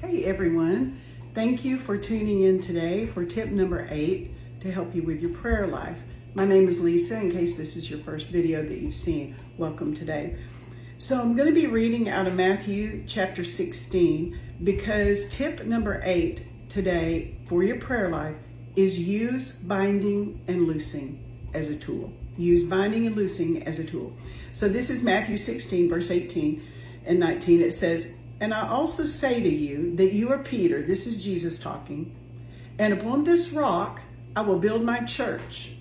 Hey everyone, thank you for tuning in today for tip number 8 to help you with your prayer life. My name is Lisa. In case this is your first video that you've seen, welcome today. So I'm going to be reading out of Matthew chapter 16 because tip number 8 today for your prayer life is use binding and loosing as a tool. Use binding and loosing as a tool. So this is Matthew 16 verse 18 and 19. It says, "And I also say to you that you are Peter," this is Jesus talking, "and upon this rock I will build my church,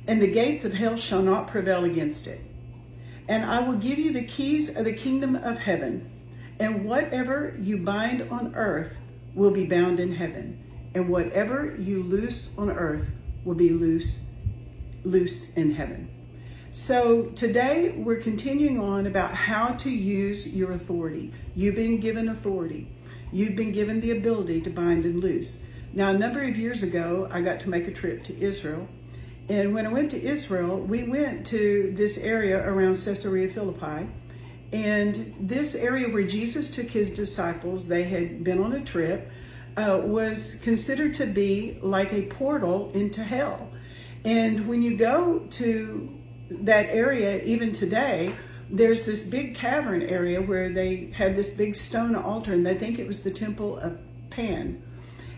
and the gates of hell shall not prevail against it. And I will give you the keys of the kingdom of heaven, and whatever you bind on earth will be bound in heaven, and whatever you loose on earth will be loosed in heaven." So today we're continuing on about how to use your authority. You've been given authority. You've been given the ability to bind and loose. Now, a number of years ago, I got to make a trip to Israel. And when I went to Israel, we went to this area around Caesarea Philippi. And this area where Jesus took his disciples, they had been on a trip, was considered to be like a portal into hell. And when you go to that area, even today, there's this big cavern area where they have this big stone altar, and they think it was the temple of Pan.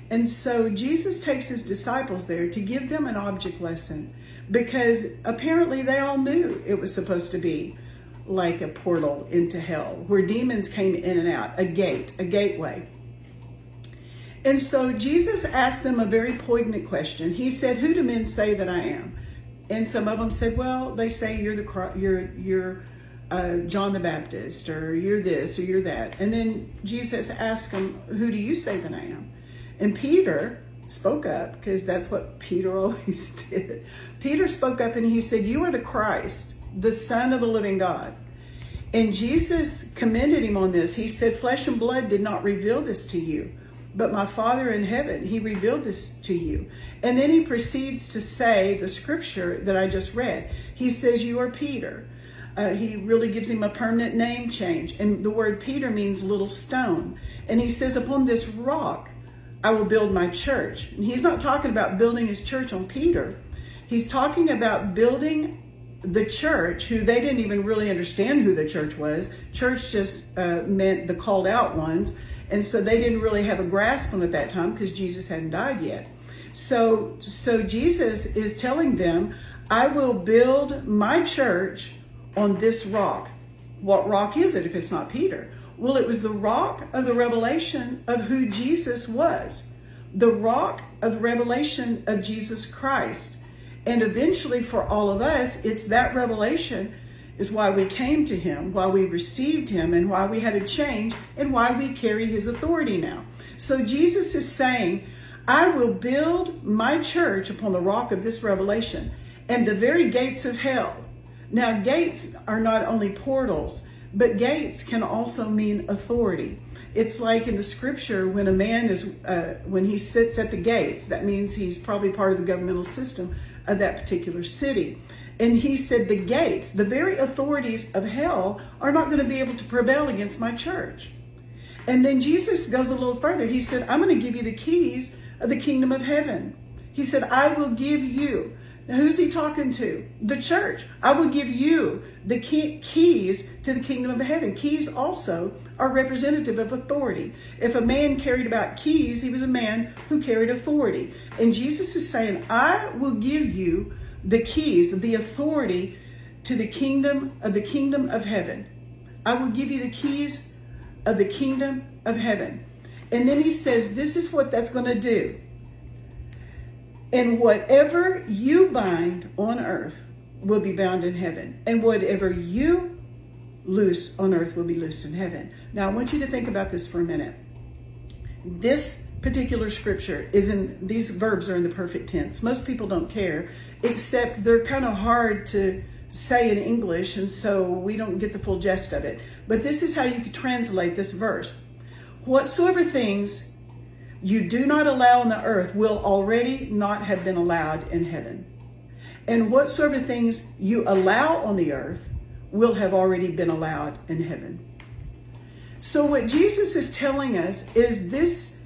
And so Jesus takes his disciples there to give them an object lesson, because apparently they all knew it was supposed to be like a portal into hell where demons came in and out, a gateway. And so Jesus asked them a very poignant question. He said, "Who do men say that I am?" And some of them said, "Well, they say you're John the Baptist, or you're this, or you're that." And then Jesus asked them, "Who do you say that I am?" And Peter spoke up, because that's what Peter always did. Peter spoke up and he said, "You are the Christ, the Son of the living God." And Jesus commended him on this. He said, "Flesh and blood did not reveal this to you, but my Father in heaven, he revealed this to you." And then he proceeds to say the scripture that I just read. He says, "You are Peter." He really gives him a permanent name change. And the word Peter means little stone. And he says, "Upon this rock, I will build my church." And he's not talking about building his church on Peter. He's talking about building the church, who they didn't even really understand who the church was. Church just meant the called out ones. And so they didn't really have a grasp on it at that time, because Jesus hadn't died yet. So Jesus is telling them, "I will build my church on this rock." What rock is it if it's not Peter? Well, it was the rock of the revelation of who Jesus was. The rock of the revelation of Jesus Christ. And eventually for all of us, it's that revelation is why we came to him, why we received him, and why we had a change, and why we carry his authority now. So Jesus is saying, "I will build my church upon the rock of this revelation, and the very gates of hell." Now, gates are not only portals, but gates can also mean authority. It's like in the scripture, when a man when he sits at the gates, that means he's probably part of the governmental system of that particular city. And he said, the gates, the very authorities of hell, are not going to be able to prevail against my church. And then Jesus goes a little further. He said, "I'm going to give you the keys of the kingdom of heaven." He said, "I will give you." Now, who's he talking to? The church. "I will give you the keys to the kingdom of heaven." Keys also are representative of authority. If a man carried about keys, he was a man who carried authority. And Jesus is saying, "I will give you the keys, the authority to the kingdom of heaven. I will give you the keys of the kingdom of heaven." And then he says, this is what that's going to do. "And whatever you bind on earth will be bound in heaven, and whatever you loose on earth will be loosed in heaven." Now, I want you to think about this for a minute. This particular scripture these verbs are in the perfect tense. Most people don't care, except they're kind of hard to say in English, and so we don't get the full gist of it. But this is how you could translate this verse. "Whatsoever things you do not allow on the earth will already not have been allowed in heaven. And whatsoever things you allow on the earth will have already been allowed in heaven." So what Jesus is telling us is this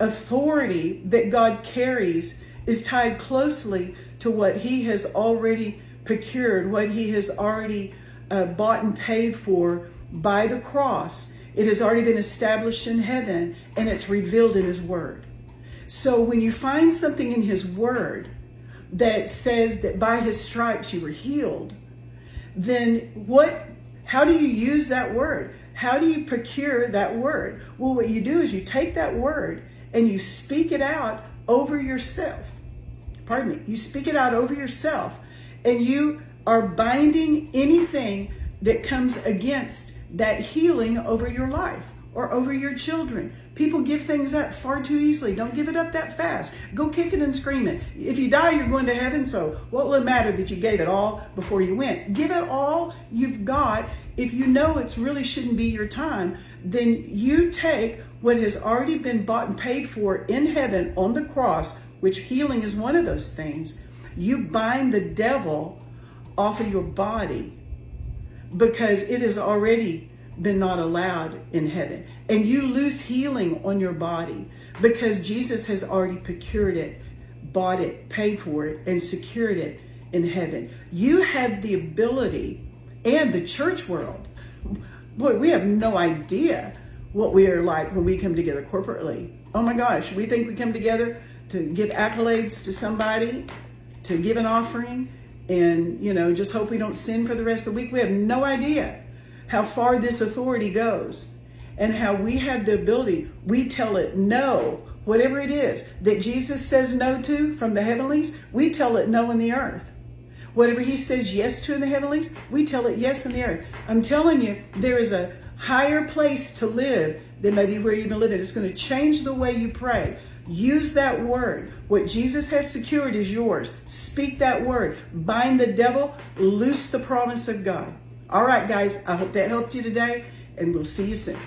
authority that God carries is tied closely to what he has already procured, what he has already bought and paid for by the cross. It has already been established in heaven, and it's revealed in his word. So when you find something in his word that says that by his stripes you were healed, then how do you use that word? How do you procure that word? Well, what you do is you take that word and you speak it out over yourself. Pardon me. You speak it out over yourself, and you are binding anything that comes against that healing over your life or over your children. People give things up far too easily. Don't give it up that fast. Go kicking and screaming. If you die, you're going to heaven, so what will it matter that you gave it all before you went? Give it all you've got. If you know it really shouldn't be your time, then you take what has already been bought and paid for in heaven on the cross, which healing is one of those things. You bind the devil off of your body because it has already been not allowed in heaven. And you lose healing on your body because Jesus has already procured it, bought it, paid for it, and secured it in heaven. You have the ability, and the church world, boy, we have no idea what we are like when we come together corporately. Oh my gosh, we think we come together to give accolades to somebody, to give an offering, and just hope we don't sin for the rest of the week. We have no idea how far this authority goes and how we have the ability. We tell it no, whatever it is that Jesus says no to from the heavenlies, we tell it no in the earth. Whatever he says yes to in the heavenlies, we tell it yes in the earth. I'm telling you, there is a higher place to live than maybe where you've been living. It's going to change the way you pray. Use that word. What Jesus has secured is yours. Speak that word. Bind the devil. Loose the promise of God. All right, guys, I hope that helped you today, and we'll see you soon.